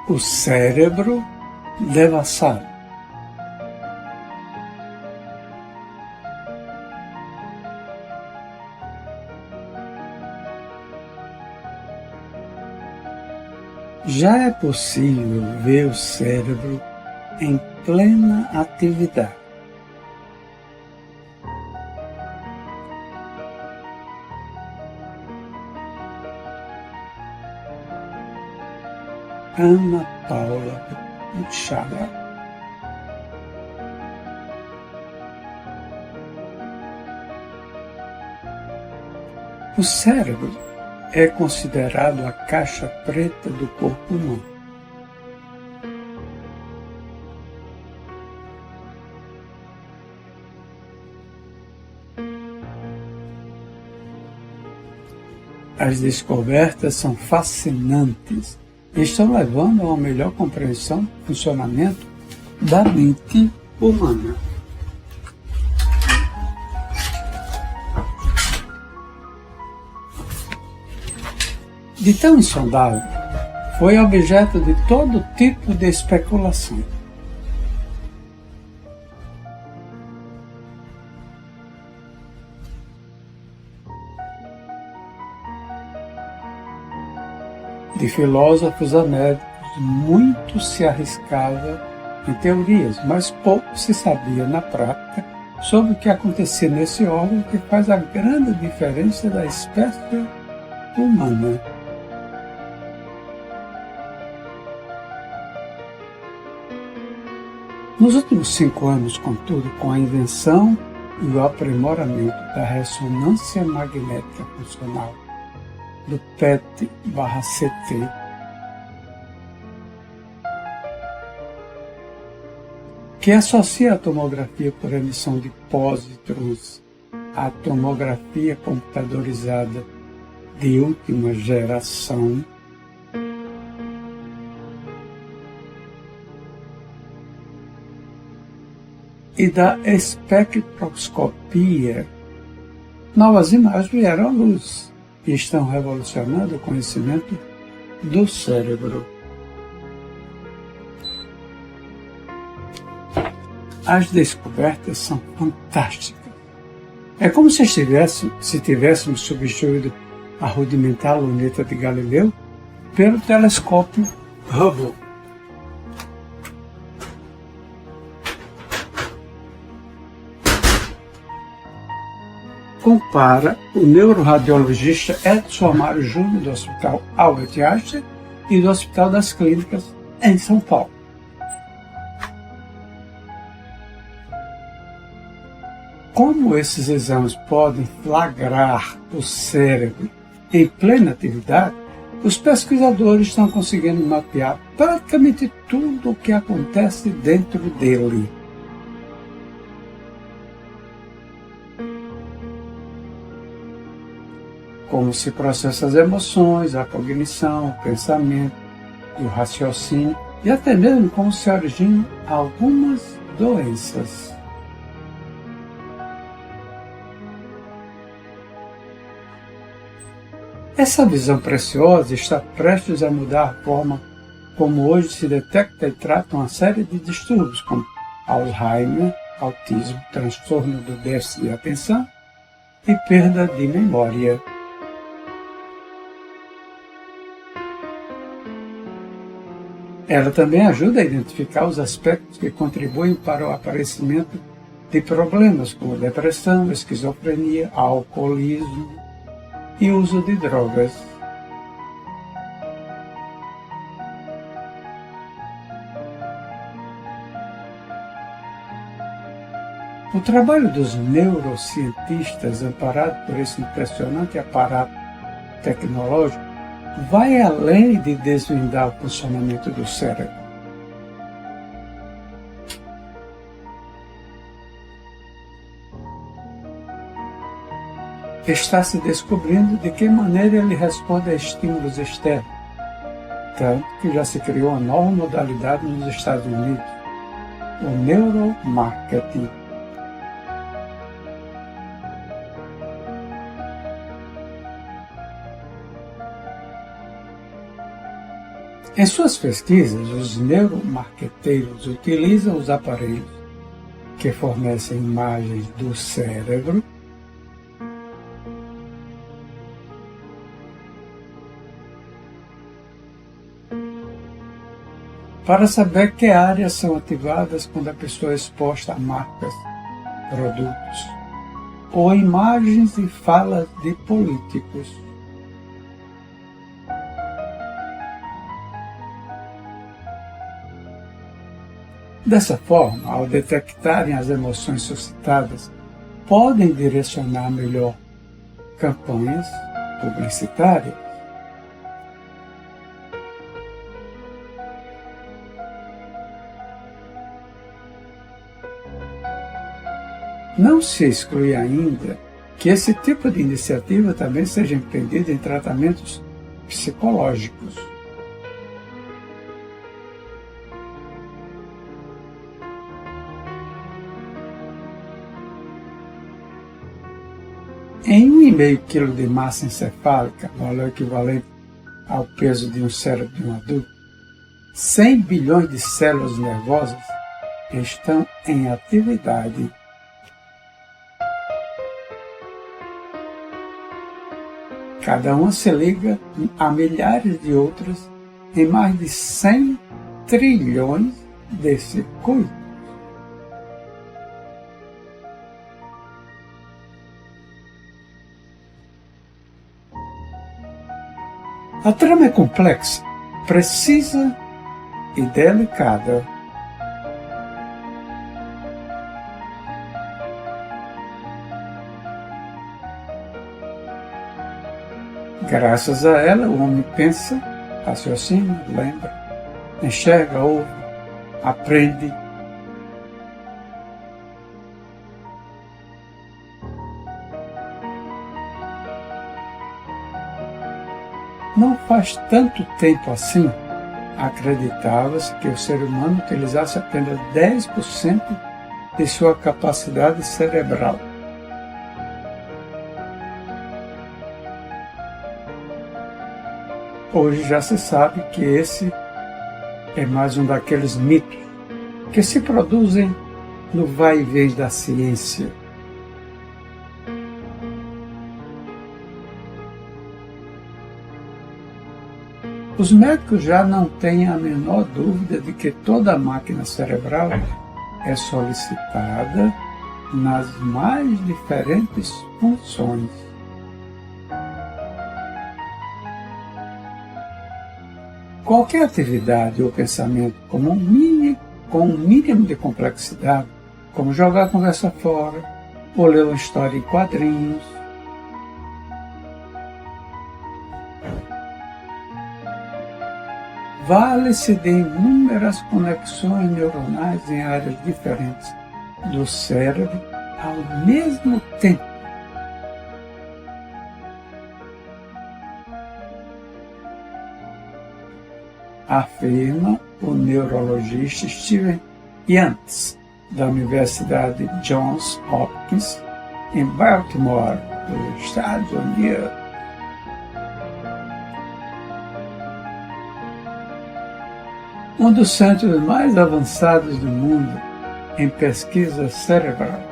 O cérebro devassado. Já é possível ver o cérebro em plena atividade. Ana Paula Buchala. O cérebro é considerado a caixa preta do corpo humano. As descobertas são fascinantes e estão levando a uma melhor compreensão do funcionamento da mente humana. De tão insondável, foi objeto de todo tipo de especulação. De filósofos a médicos, muito se arriscava em teorias, mas pouco se sabia na prática sobre o que acontecia nesse órgão que faz a grande diferença da espécie humana. Nos últimos 5 anos, contudo, com a invenção e o aprimoramento da ressonância magnética funcional, do PET/CT, que associa a tomografia por emissão de pósitrons à tomografia computadorizada de última geração, e da espectroscopia, novas imagens vieram à luz e estão revolucionando o conhecimento do cérebro. As descobertas são fantásticas. É como se tivéssemos substituído a rudimentar luneta de Galileu pelo telescópio Hubble. Compara o neuroradiologista Edson Amaro Júnior do Hospital Albert Einstein e do Hospital das Clínicas em São Paulo. Como esses exames podem flagrar o cérebro em plena atividade, os pesquisadores estão conseguindo mapear praticamente tudo o que acontece dentro dele. Como se processa as emoções, a cognição, o pensamento e o raciocínio, e até mesmo como se originam algumas doenças. Essa visão preciosa está prestes a mudar a forma como hoje se detecta e trata uma série de distúrbios, como Alzheimer, autismo, transtorno do déficit de atenção e perda de memória. Ela também ajuda a identificar os aspectos que contribuem para o aparecimento de problemas como depressão, esquizofrenia, alcoolismo e uso de drogas. O trabalho dos neurocientistas, amparado por esse impressionante aparato tecnológico, vai além de desvendar o funcionamento do cérebro. Está se descobrindo de que maneira ele responde a estímulos externos, tanto que já se criou uma nova modalidade nos Estados Unidos, o neuromarketing. Em suas pesquisas, os neuromarqueteiros utilizam os aparelhos que fornecem imagens do cérebro para saber que áreas são ativadas quando a pessoa é exposta a marcas, produtos ou imagens e falas de políticos. Dessa forma, ao detectarem as emoções suscitadas, podem direcionar melhor campanhas publicitárias. Não se exclui ainda que esse tipo de iniciativa também seja empreendida em tratamentos psicológicos. Em 1,5 kg de massa encefálica, valor equivalente ao peso de um cérebro de um adulto, 100 bilhões de células nervosas estão em atividade. Cada uma se liga a milhares de outras em mais de 100 trilhões de circuitos. A trama é complexa, precisa e delicada. Graças a ela, o homem pensa, raciocina, lembra, enxerga, ouve, aprende. Não faz tanto tempo assim, acreditava-se que o ser humano utilizasse apenas 10% de sua capacidade cerebral. Hoje já se sabe que esse é mais um daqueles mitos que se produzem no vai e vem da ciência. Os médicos já não têm a menor dúvida de que toda a máquina cerebral é solicitada nas mais diferentes funções. Qualquer atividade ou pensamento com um mínimo de complexidade, como jogar a conversa fora ou ler uma história em quadrinhos, vale-se de inúmeras conexões neuronais em áreas diferentes do cérebro ao mesmo tempo. Afirma o neurologista Steven Yantz, da Universidade Johns Hopkins, em Baltimore, nos Estados Unidos. Um dos centros mais avançados do mundo em pesquisas cerebrais.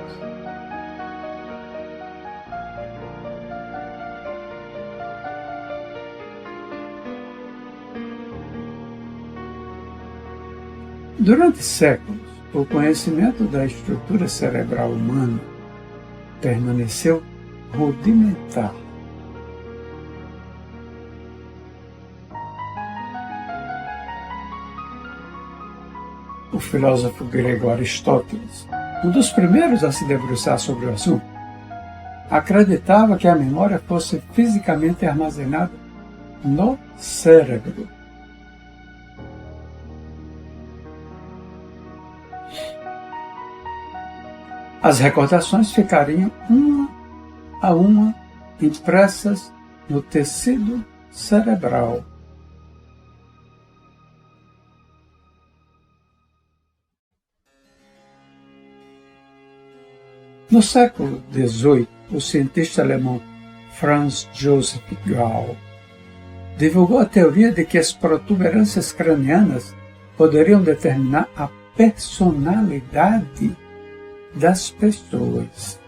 Durante séculos, o conhecimento da estrutura cerebral humana permaneceu rudimentar. O filósofo grego Aristóteles, um dos primeiros a se debruçar sobre o assunto, acreditava que a memória fosse fisicamente armazenada no cérebro. As recordações ficariam uma a uma impressas no tecido cerebral. No século XVIII, o cientista alemão Franz Joseph Gall divulgou a teoria de que as protuberâncias cranianas poderiam determinar a personalidade das pessoas.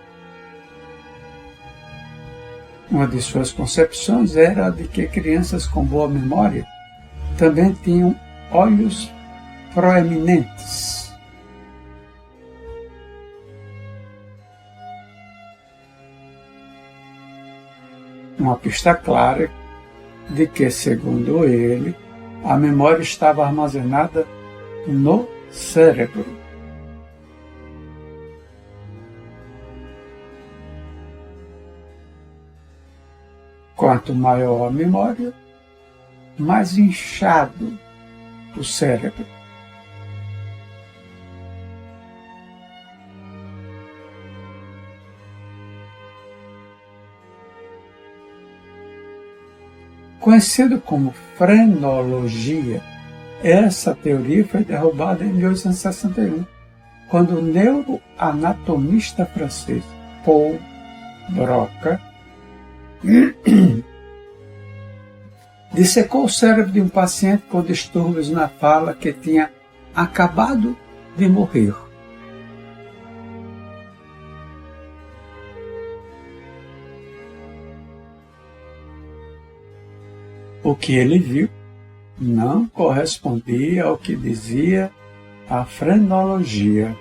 Uma de suas concepções era a de que crianças com boa memória também tinham olhos proeminentes. Uma pista clara de que, segundo ele, a memória estava armazenada no cérebro. Quanto maior a memória, mais inchado o cérebro. Conhecido como frenologia, essa teoria foi derrubada em 1861, quando o neuroanatomista francês Paul Broca dissecou o cérebro de um paciente com distúrbios na fala que tinha acabado de morrer. O que ele viu não correspondia ao que dizia a frenologia.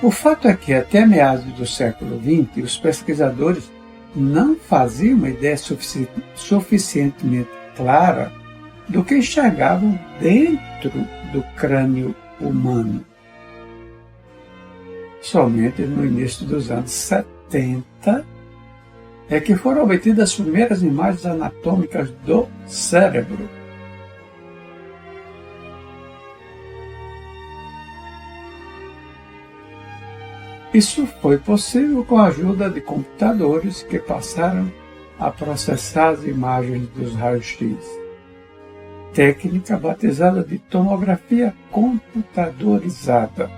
O fato é que, até meados do século XX, os pesquisadores não faziam uma ideia suficientemente clara do que enxergavam dentro do crânio humano. Somente no início dos anos 70 é que foram obtidas as primeiras imagens anatômicas do cérebro. Isso foi possível com a ajuda de computadores que passaram a processar as imagens dos raios-x, técnica batizada de tomografia computadorizada.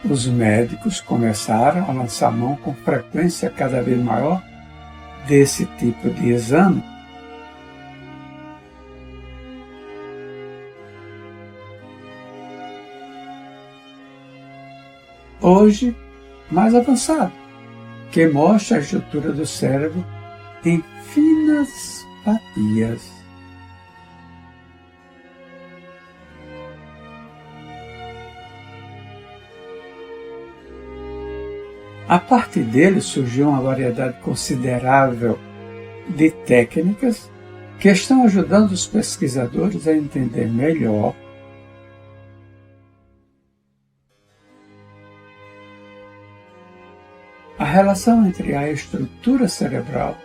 Os médicos começaram a lançar mão com frequência cada vez maior desse tipo de exame. Hoje, mais avançado, que mostra a estrutura do cérebro em finas fatias. A partir dele surgiu uma variedade considerável de técnicas que estão ajudando os pesquisadores a entender melhor a relação entre a estrutura cerebral,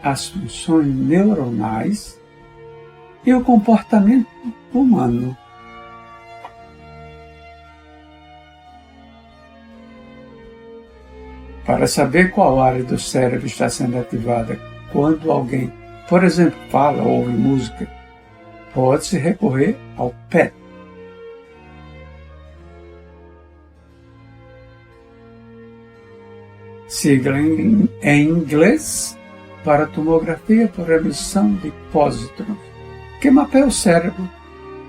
as funções neuronais e o comportamento humano. Para saber qual área do cérebro está sendo ativada quando alguém, por exemplo, fala ou ouve música, pode-se recorrer ao PET. Sigla em inglês para tomografia por emissão de pósitrons, que mapeia o cérebro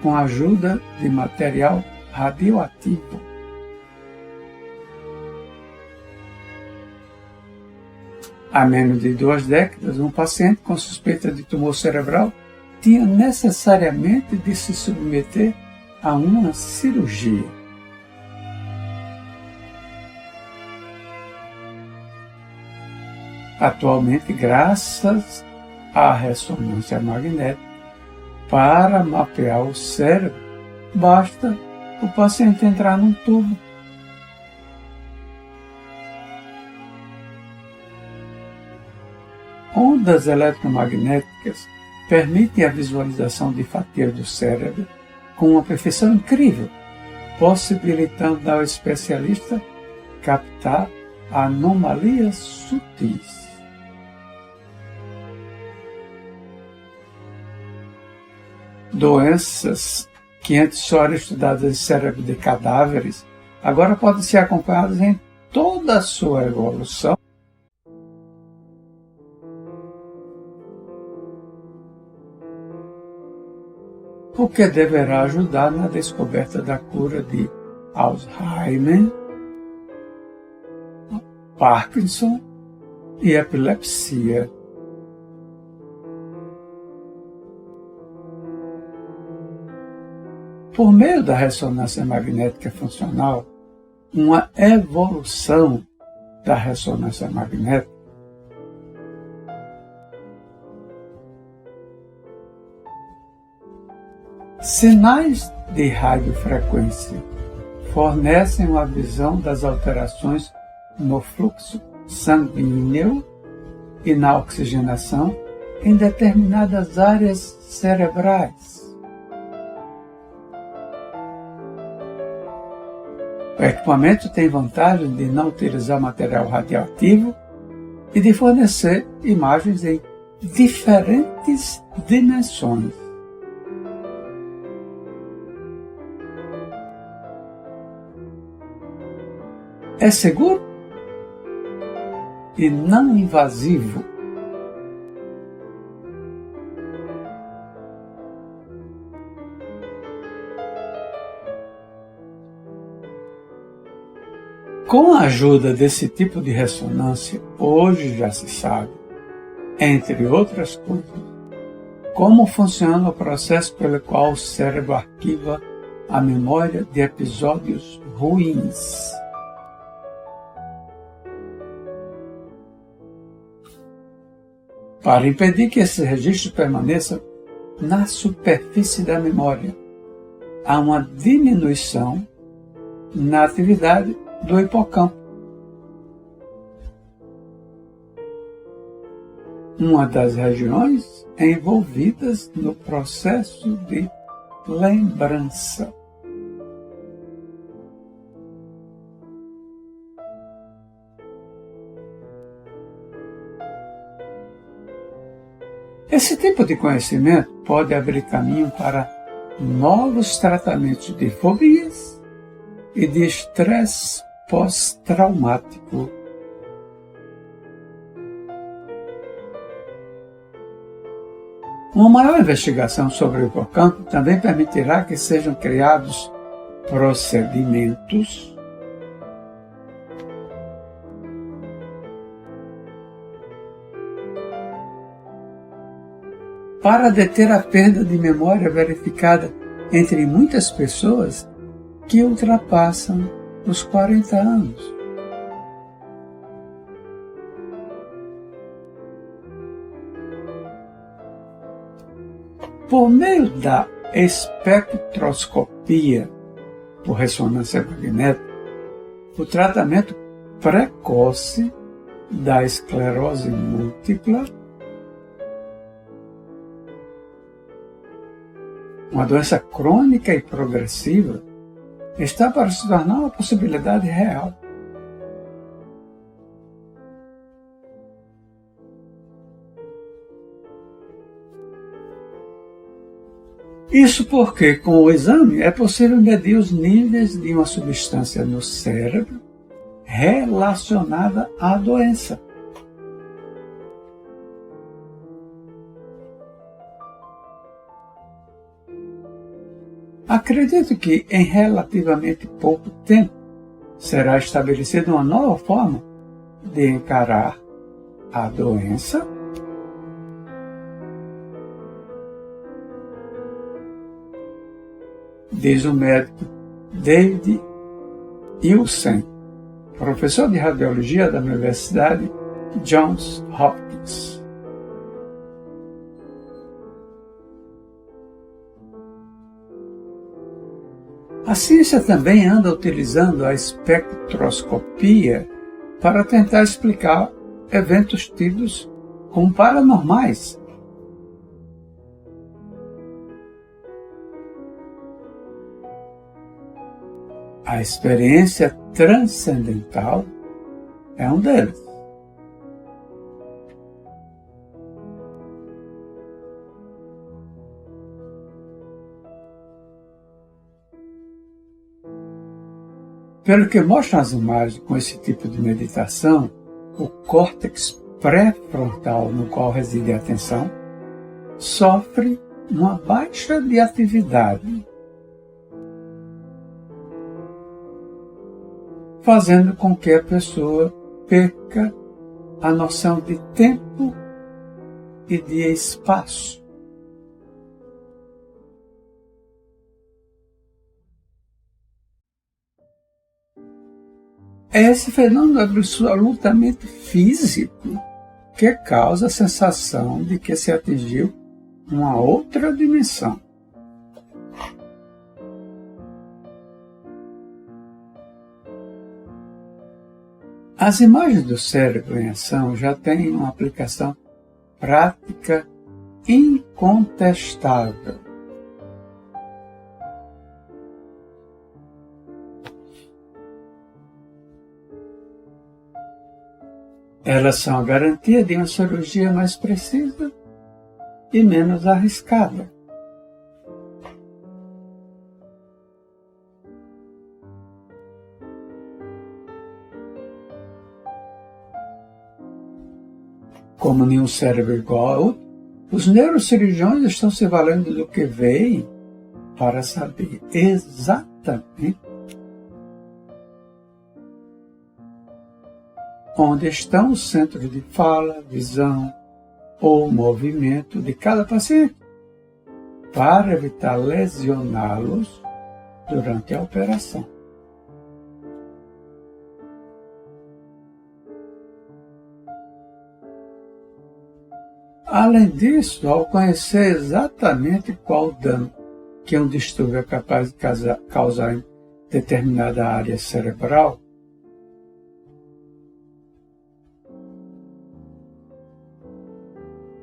com a ajuda de material radioativo. Há menos de 2 décadas, um paciente com suspeita de tumor cerebral tinha necessariamente de se submeter a uma cirurgia. Atualmente, graças à ressonância magnética, para mapear o cérebro, basta o paciente entrar num tubo. Ondas eletromagnéticas permitem a visualização de fatias do cérebro com uma perfeição incrível, possibilitando ao especialista captar anomalias sutis. Doenças que antes só eram estudadas em cérebro de cadáveres, agora podem ser acompanhadas em toda a sua evolução, o que deverá ajudar na descoberta da cura de Alzheimer, Parkinson e epilepsia. Por meio da ressonância magnética funcional, uma evolução da ressonância magnética, sinais de radiofrequência fornecem uma visão das alterações no fluxo sanguíneo e na oxigenação em determinadas áreas cerebrais. O equipamento tem vantagem de não utilizar material radioativo e de fornecer imagens em diferentes dimensões. É seguro e não invasivo. Com a ajuda desse tipo de ressonância, hoje já se sabe, entre outras coisas, como funciona o processo pelo qual o cérebro arquiva a memória de episódios ruins. Para impedir que esse registro permaneça na superfície da memória, há uma diminuição na atividade do hipocampo, uma das regiões envolvidas no processo de lembrança. Esse tipo de conhecimento pode abrir caminho para novos tratamentos de fobias e de estresse pós-traumático. Uma maior investigação sobre o hipocampo também permitirá que sejam criados procedimentos para deter a perda de memória verificada entre muitas pessoas que ultrapassam os 40 anos. Por meio da espectroscopia por ressonância magnética, o tratamento precoce da esclerose múltipla, uma doença crônica e progressiva, está para se tornar uma possibilidade real. Isso porque, com o exame, é possível medir os níveis de uma substância no cérebro relacionada à doença. Acredito que, em relativamente pouco tempo, será estabelecida uma nova forma de encarar a doença, diz o médico David Ilsen, professor de radiologia da Universidade Johns Hopkins. A ciência também anda utilizando a espectroscopia para tentar explicar eventos tidos como paranormais. A experiência transcendental é um deles. Pelo que mostram as imagens com esse tipo de meditação, o córtex pré-frontal, no qual reside a atenção, sofre uma baixa de atividade, fazendo com que a pessoa perca a noção de tempo e de espaço. É esse fenômeno absolutamente físico que causa a sensação de que se atingiu uma outra dimensão. As imagens do cérebro em ação já têm uma aplicação prática incontestável. Elas são a garantia de uma cirurgia mais precisa e menos arriscada. Como nenhum cérebro igual ao outro, os neurocirurgiões estão se valendo do que veem para saber exatamente onde estão os centros de fala, visão ou movimento de cada paciente, para evitar lesioná-los durante a operação. Além disso, ao conhecer exatamente qual dano que um distúrbio é capaz de causar em determinada área cerebral,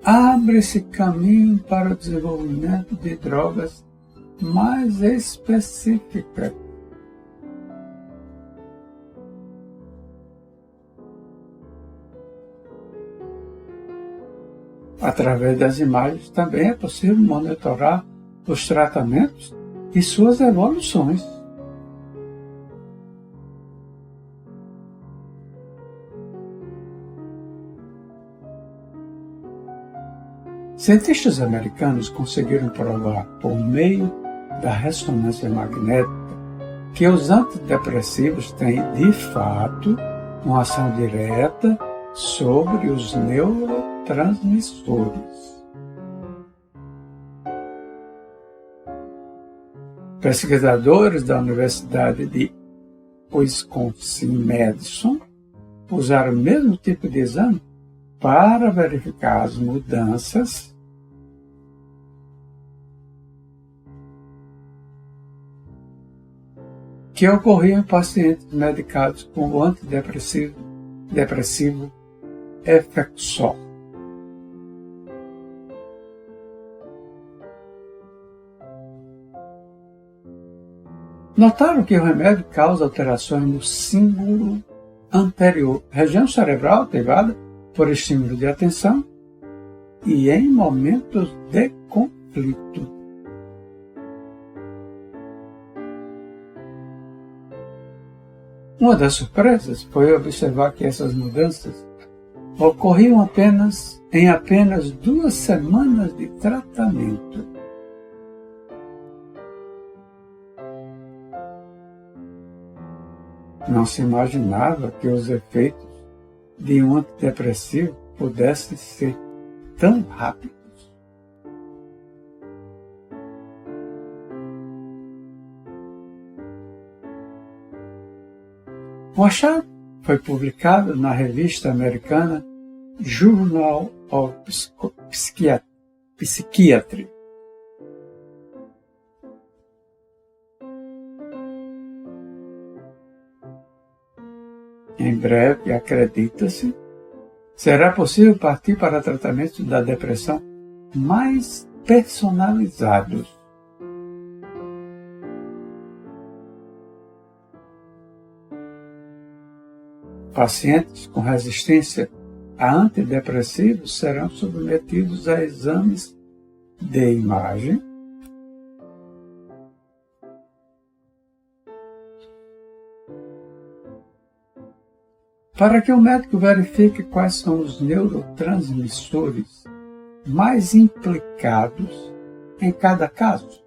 abre-se caminho para o desenvolvimento de drogas mais específicas. Através das imagens também é possível monitorar os tratamentos e suas evoluções. Cientistas americanos conseguiram provar, por meio da ressonância magnética, que os antidepressivos têm, de fato, uma ação direta sobre os neurotransmissores. Pesquisadores da Universidade de Wisconsin-Madison usaram o mesmo tipo de exame para verificar as mudanças que ocorriam em pacientes medicados com o antidepressivo Effexor. Notaram que o remédio causa alterações no símbolo anterior, região cerebral ativada por estímulo de atenção e em momentos de conflito. Uma das surpresas foi observar que essas mudanças ocorriam em apenas 2 semanas de tratamento. Não se imaginava que os efeitos de um antidepressivo pudessem ser tão rápidos. O achado foi publicado na revista americana Journal of Psychiatry. Em breve, acredita-se, será possível partir para tratamentos da depressão mais personalizados. Pacientes com resistência a antidepressivos serão submetidos a exames de imagem, para que o médico verifique quais são os neurotransmissores mais implicados em cada caso.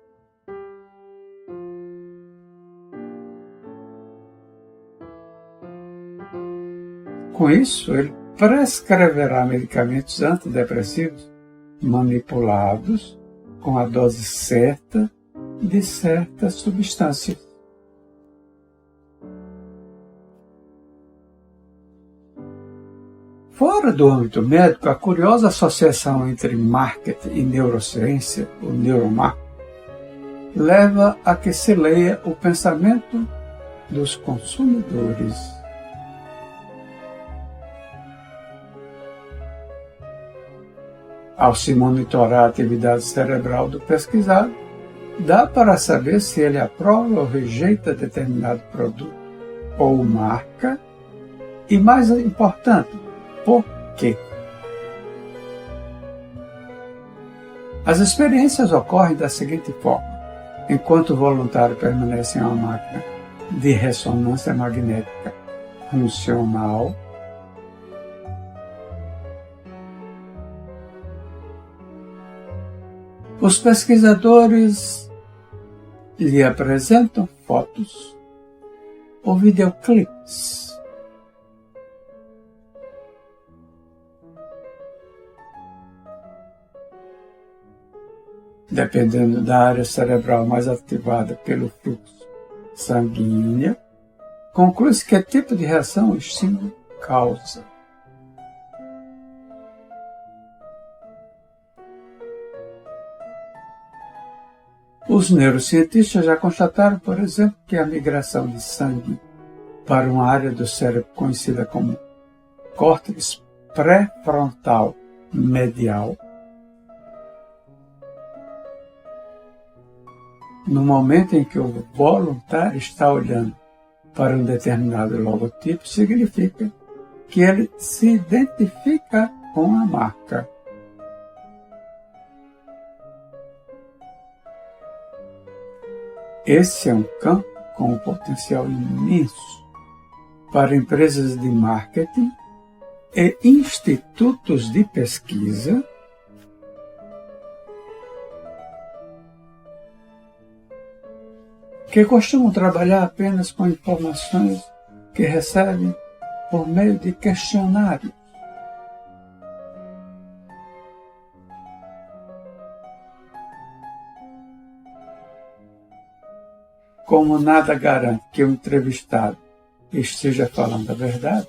Com isso, ele prescreverá medicamentos antidepressivos manipulados com a dose certa de certas substâncias. Fora do âmbito médico, a curiosa associação entre marketing e neurociência, o neuromarketing, leva a que se leia o pensamento dos consumidores. Ao se monitorar a atividade cerebral do pesquisado, dá para saber se ele aprova ou rejeita determinado produto ou marca e, mais importante, por quê. As experiências ocorrem da seguinte forma: enquanto o voluntário permanece em uma máquina de ressonância magnética funcional, os pesquisadores lhe apresentam fotos ou videoclipes. Dependendo da área cerebral mais ativada pelo fluxo sanguíneo, conclui-se que tipo de reação o estímulo causa. Os neurocientistas já constataram, por exemplo, que a migração de sangue para uma área do cérebro conhecida como córtex pré-frontal medial, no momento em que o voluntário está olhando para um determinado logotipo, significa que ele se identifica com a marca. Esse é um campo com um potencial imenso para empresas de marketing e institutos de pesquisa que costumam trabalhar apenas com informações que recebem por meio de questionários. Como nada garante que o entrevistado esteja falando a verdade,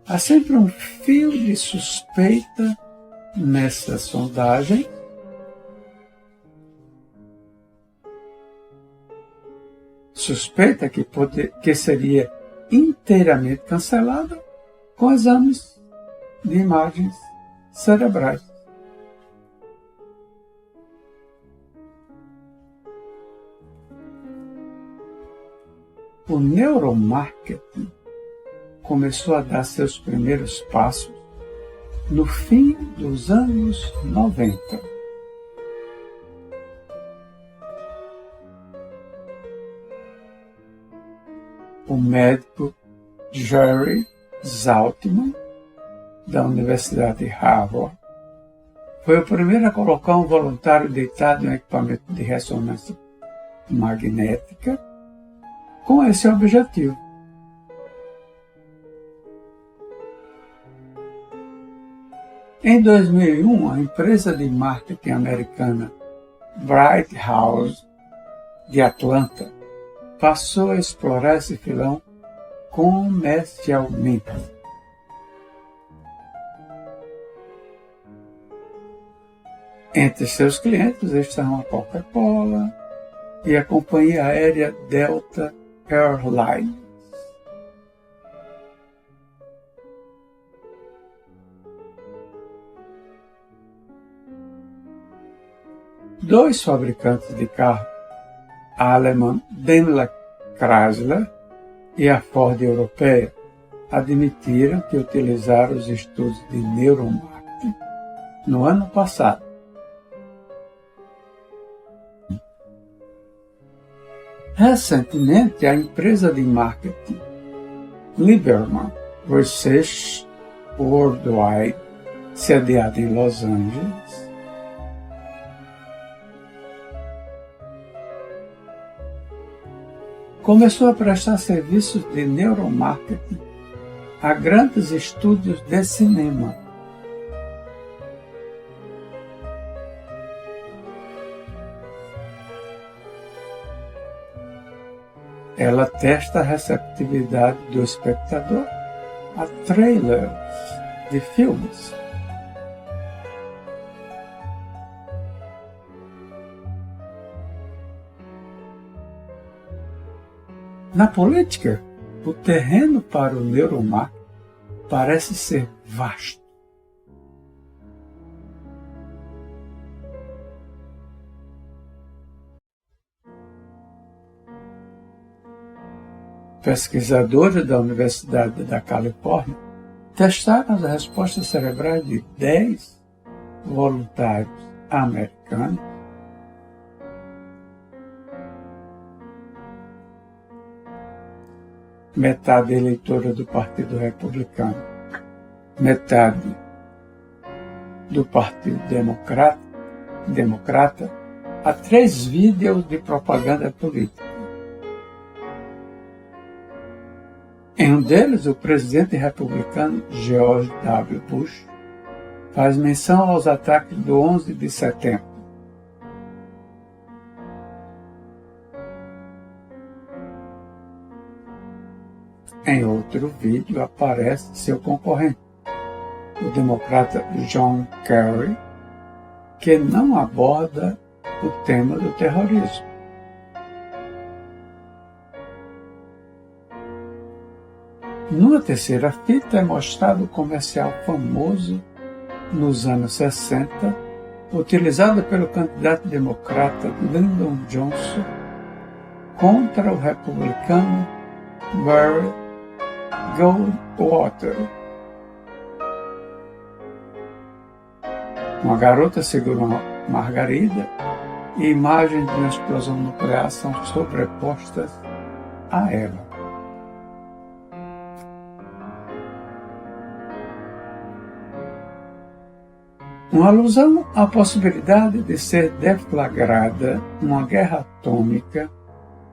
há sempre um fio de suspeita nessa sondagem, suspeita que seria inteiramente cancelada com exames de imagens cerebrais. O neuromarketing começou a dar seus primeiros passos no fim dos anos 90. O médico Jerry Zaltman, da Universidade de Harvard, foi o primeiro a colocar um voluntário deitado em um equipamento de ressonância magnética com esse objetivo. Em 2001, a empresa de marketing americana Bright House, de Atlanta, passou a explorar esse filão comercialmente. Entre seus clientes estão a Coca-Cola e a companhia aérea Delta Airlines. Dois fabricantes de carro, a alemã Daimler Chrysler e a Ford europeia, admitiram que utilizaram os estudos de neuromarketing no ano passado. Recentemente, a empresa de marketing Liberman Research Worldwide, sediada em Los Angeles, começou a prestar serviços de neuromarketing a grandes estúdios de cinema. Ela testa a receptividade do espectador a trailers de filmes. Na política, o terreno para o neuromarketing parece ser vasto. Pesquisadores da Universidade da Califórnia testaram as respostas cerebrais de 10 voluntários americanos metade eleitora do Partido Republicano, metade do Partido Democrata, a 3 vídeos de propaganda política. Em um deles, o presidente republicano George W. Bush faz menção aos ataques do 11 de setembro. Em outro vídeo aparece seu concorrente, o democrata John Kerry, que não aborda o tema do terrorismo. Numa terceira fita é mostrado o comercial famoso nos anos 60, utilizado pelo candidato democrata Lyndon Johnson contra o republicano Barry Goldwater. Uma garota segura uma margarida e imagens de uma explosão nuclear são sobrepostas a ela. Uma alusão à possibilidade de ser deflagrada uma guerra atômica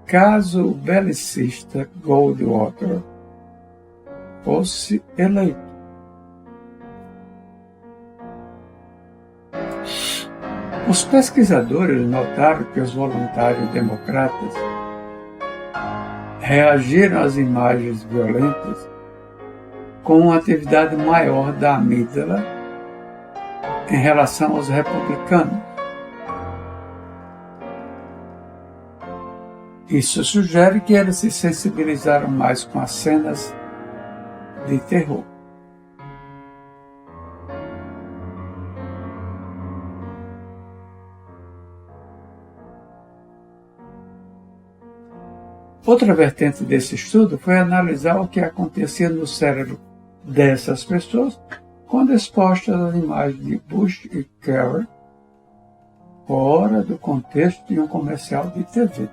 caso o belicista Goldwater fosse eleito. Os pesquisadores notaram que os voluntários democratas reagiram às imagens violentas com uma atividade maior da amígdala em relação aos republicanos. Isso sugere que eles se sensibilizaram mais com as cenas de terror. Outra vertente desse estudo foi analisar o que acontecia no cérebro dessas pessoas quando expostas às imagens de Bush e Kerry fora do contexto de um comercial de TV.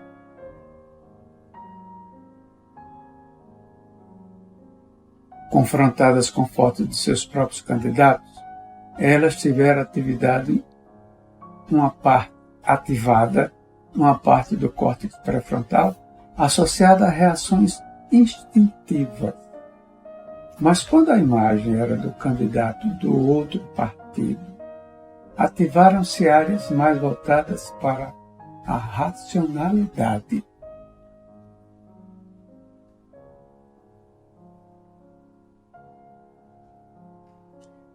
Confrontadas com fotos de seus próprios candidatos, elas tiveram ativada uma parte do córtex pré-frontal associada a reações instintivas. Mas quando a imagem era do candidato do outro partido, ativaram-se áreas mais voltadas para a racionalidade.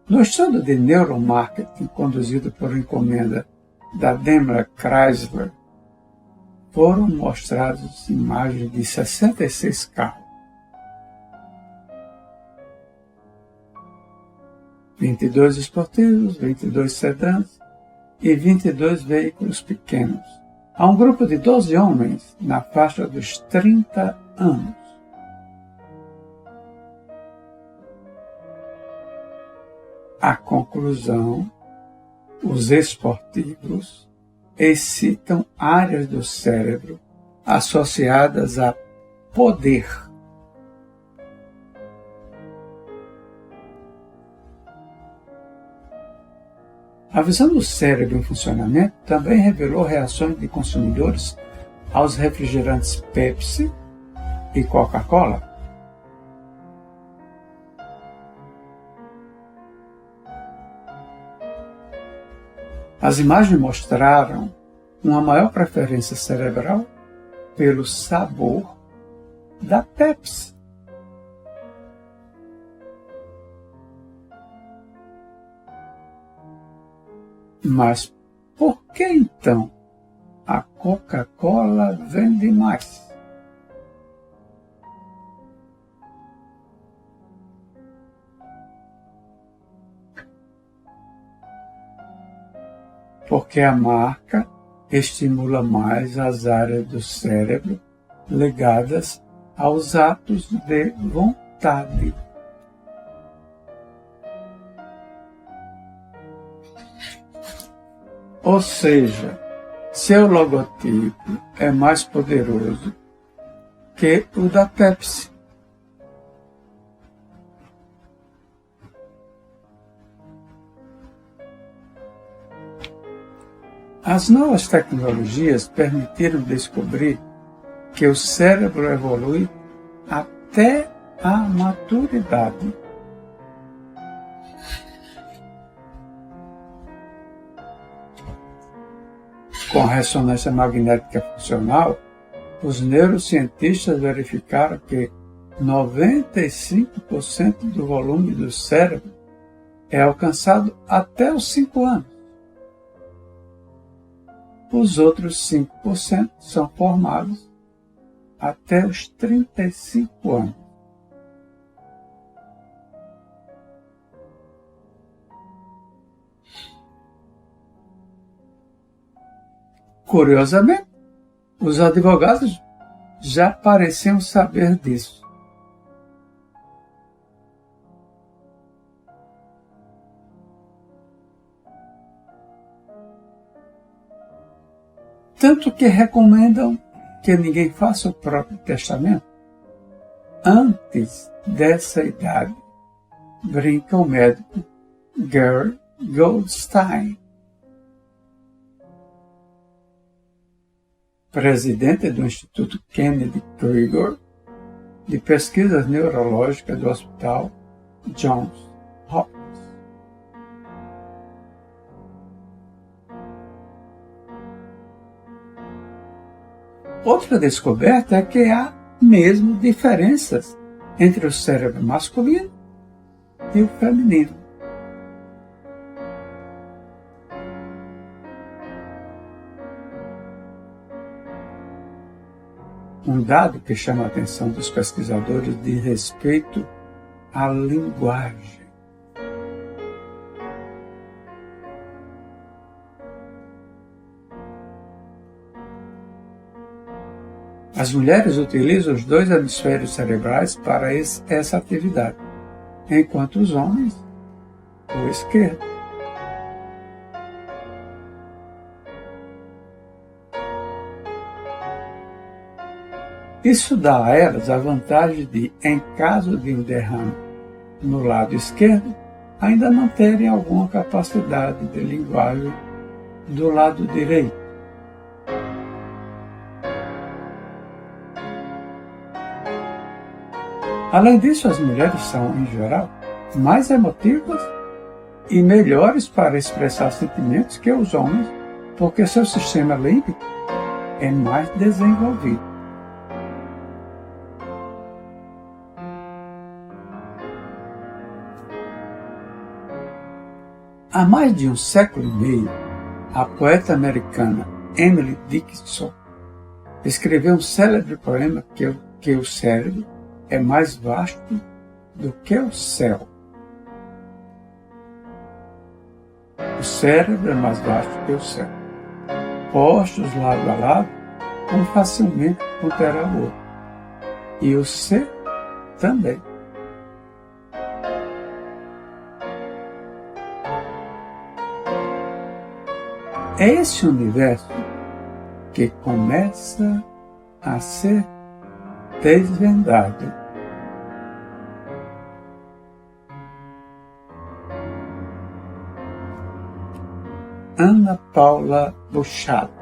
No estudo de neuromarketing conduzido por encomenda da Daimler Chrysler, foram mostradas imagens de 66 carros, 22 esportivos, 22 sedãs e 22 veículos pequenos, a um grupo de 12 homens na faixa dos 30 anos. A conclusão: os esportivos excitam áreas do cérebro associadas a poder. A visão do cérebro em funcionamento também revelou reações de consumidores aos refrigerantes Pepsi e Coca-Cola. As imagens mostraram uma maior preferência cerebral pelo sabor da Pepsi. Mas por que então a Coca-Cola vende mais? Porque a marca estimula mais as áreas do cérebro ligadas aos atos de vontade. Ou seja, seu logotipo é mais poderoso que o da Pepsi. As novas tecnologias permitiram descobrir que o cérebro evolui até a maturidade. Com a ressonância magnética funcional, os neurocientistas verificaram que 95% do volume do cérebro é alcançado até os 5 anos. Os outros 5% são formados até os 35 anos. Curiosamente, os advogados já pareciam saber disso. Tanto que recomendam que ninguém faça o próprio testamento antes dessa idade, brinca o médico Gary Goldstein, presidente do Instituto Kennedy Krieger de Pesquisas Neurológicas do Hospital Johns Hopkins. Outra descoberta é que há mesmo diferenças entre o cérebro masculino e o feminino. Um dado que chama a atenção dos pesquisadores diz respeito à linguagem. As mulheres utilizam os 2 hemisférios cerebrais para essa atividade, enquanto os homens, o esquerdo. Isso dá a elas a vantagem de, em caso de um derrame no lado esquerdo, ainda manterem alguma capacidade de linguagem do lado direito. Além disso, as mulheres são, em geral, mais emotivas e melhores para expressar sentimentos que os homens, porque seu sistema límbico é mais desenvolvido. Há mais de um século e meio, a poeta americana Emily Dickinson escreveu um célebre poema que o cérebro é mais vasto do que o céu. O cérebro é mais vasto que o céu. Postos lado a lado, um facilmente conterá o outro. E o ser também. É esse universo que começa a ser desvendado. Ana Paula Buchato.